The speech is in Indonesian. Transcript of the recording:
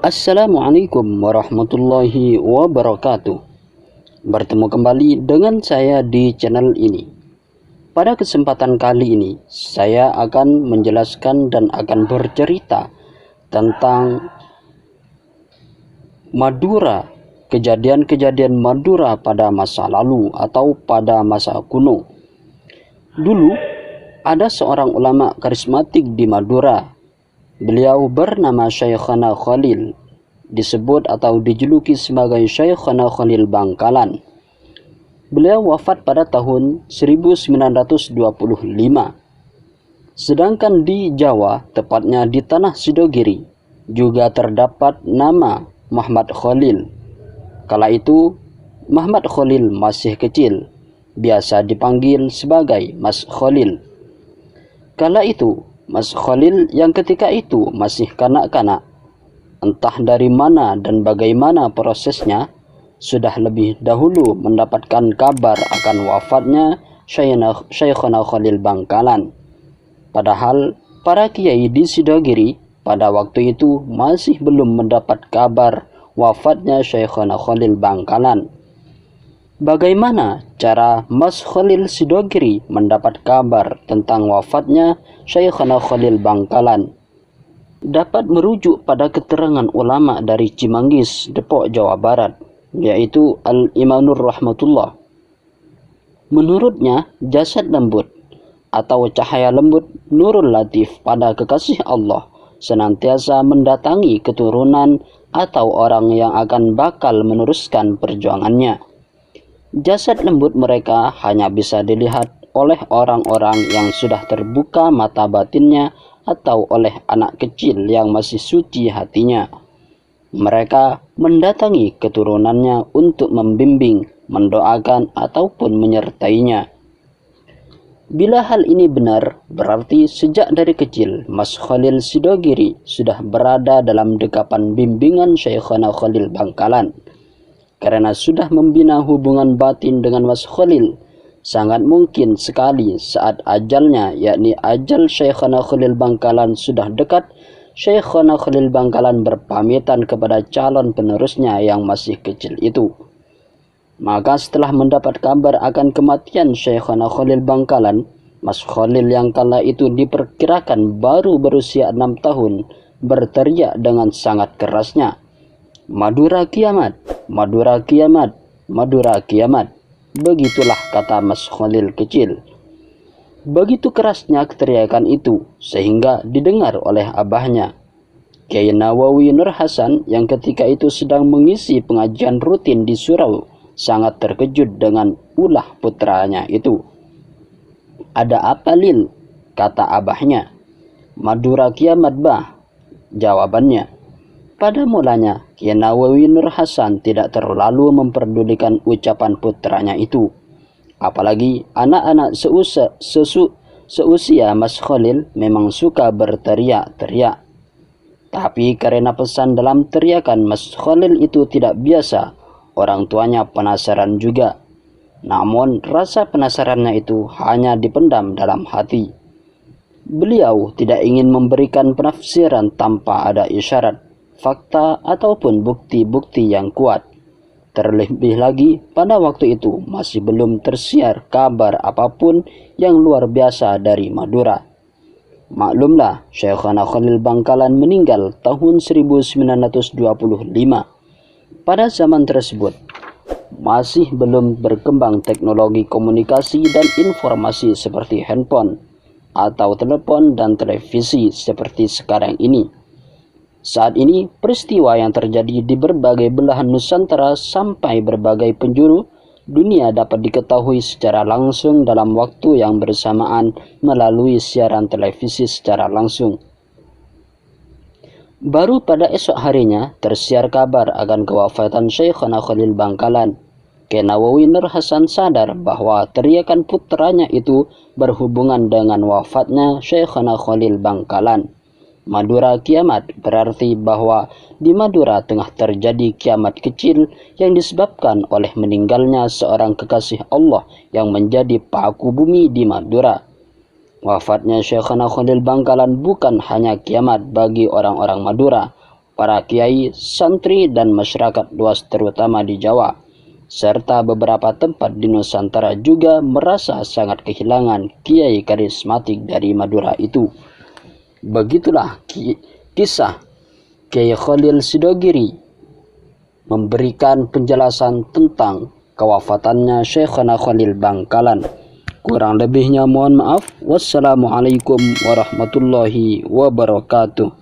Assalamualaikum warahmatullahi wabarakatuh. Bertemu kembali dengan saya di channel ini. Pada kesempatan kali ini, saya akan menjelaskan dan akan bercerita tentang Madura, kejadian-kejadian Madura pada masa lalu atau pada masa kuno. Dulu, ada seorang ulama karismatik di Madura. Beliau bernama Syekhana Khalil, disebut atau dijuluki sebagai Syekhana Khalil Bangkalan. Beliau wafat pada tahun 1925. Sedangkan di Jawa, tepatnya di tanah Sidogiri, juga terdapat nama Muhammad Khalil. Kala itu, Muhammad Khalil masih kecil, biasa dipanggil sebagai Mas Khalil. Kala itu, Mas Khalil yang ketika itu masih kanak-kanak, entah dari mana dan bagaimana prosesnya, sudah lebih dahulu mendapatkan kabar akan wafatnya Syekhana Khalil Bangkalan. Padahal para kiai di Sidogiri pada waktu itu masih belum mendapat kabar wafatnya Syekhana Khalil Bangkalan. Bagaimana cara Mas Khalil Sidogiri mendapat kabar tentang wafatnya Syekhana Khalil Bangkalan? Dapat merujuk pada keterangan ulama dari Cimanggis, Depok, Jawa Barat, yaitu Al-Imanur Rahmatullah. Menurutnya, jasad lembut atau cahaya lembut Nurul Latif pada kekasih Allah senantiasa mendatangi keturunan atau orang yang akan bakal meneruskan perjuangannya. Jasad lembut mereka hanya bisa dilihat oleh orang-orang yang sudah terbuka mata batinnya atau oleh anak kecil yang masih suci hatinya. Mereka mendatangi keturunannya untuk membimbing, mendoakan, ataupun menyertainya. Bila hal ini benar, berarti sejak dari kecil Mas Khalil Sidogiri sudah berada dalam dekapan bimbingan Syekhana Khalil Bangkalan. Karena sudah membina hubungan batin dengan Mas Khalil, sangat mungkin sekali saat ajalnya, yakni ajal Syekhana Khalil Bangkalan sudah dekat, Syekhana Khalil Bangkalan berpamitan kepada calon penerusnya yang masih kecil itu. Maka setelah mendapat kabar akan kematian Syekhana Khalil Bangkalan, Mas Khalil yang kala itu diperkirakan baru berusia 6 tahun, berteriak dengan sangat kerasnya, "Madura kiamat, Madura kiamat, Madura kiamat." Begitulah kata Mas Khalil kecil. Begitu kerasnya teriakan itu sehingga didengar oleh abahnya, Kiai Nawawi Nur Hasan, yang ketika itu sedang mengisi pengajian rutin di surau, sangat terkejut dengan ulah putranya itu. "Ada apa, Lil?" kata abahnya. "Madura kiamat, bah," jawabannya. Pada mulanya, Kiai Nawawi Nur Hasan tidak terlalu memperdulikan ucapan putranya itu. Apalagi anak-anak seusia Mas Khalil memang suka berteriak-teriak. Tapi karena pesan dalam teriakan Mas Khalil itu tidak biasa, orang tuanya penasaran juga. Namun rasa penasarannya itu hanya dipendam dalam hati. Beliau tidak ingin memberikan penafsiran tanpa ada isyarat, fakta, ataupun bukti-bukti yang kuat. Terlebih lagi pada waktu itu masih belum tersiar kabar apapun yang luar biasa dari Madura. Maklumlah, Syekhana Khalil Bangkalan meninggal tahun 1925. Pada zaman tersebut masih belum berkembang teknologi komunikasi dan informasi seperti handphone atau telepon dan televisi seperti sekarang ini. Saat ini, peristiwa yang terjadi di berbagai belahan Nusantara sampai berbagai penjuru dunia dapat diketahui secara langsung dalam waktu yang bersamaan melalui siaran televisi secara langsung. Baru pada esok harinya tersiar kabar akan kewafatan Syekhana Khalil Bangkalan. Kiai Nawawi Nur Hasan sadar bahwa teriakan putranya itu berhubungan dengan wafatnya Syekhana Khalil Bangkalan. Madura kiamat berarti bahwa di Madura tengah terjadi kiamat kecil yang disebabkan oleh meninggalnya seorang kekasih Allah yang menjadi paku bumi di Madura. Wafatnya Syekhana Khalil Bangkalan bukan hanya kiamat bagi orang-orang Madura, para kiai, santri, dan masyarakat luas terutama di Jawa, serta beberapa tempat di Nusantara juga merasa sangat kehilangan kiai karismatik dari Madura itu. Begitulah kisah Kiai Khalil Sidogiri memberikan penjelasan tentang kewafatannya Syekhana Khalil Bangkalan. Kurang lebihnya mohon maaf. Wassalamualaikum warahmatullahi wabarakatuh.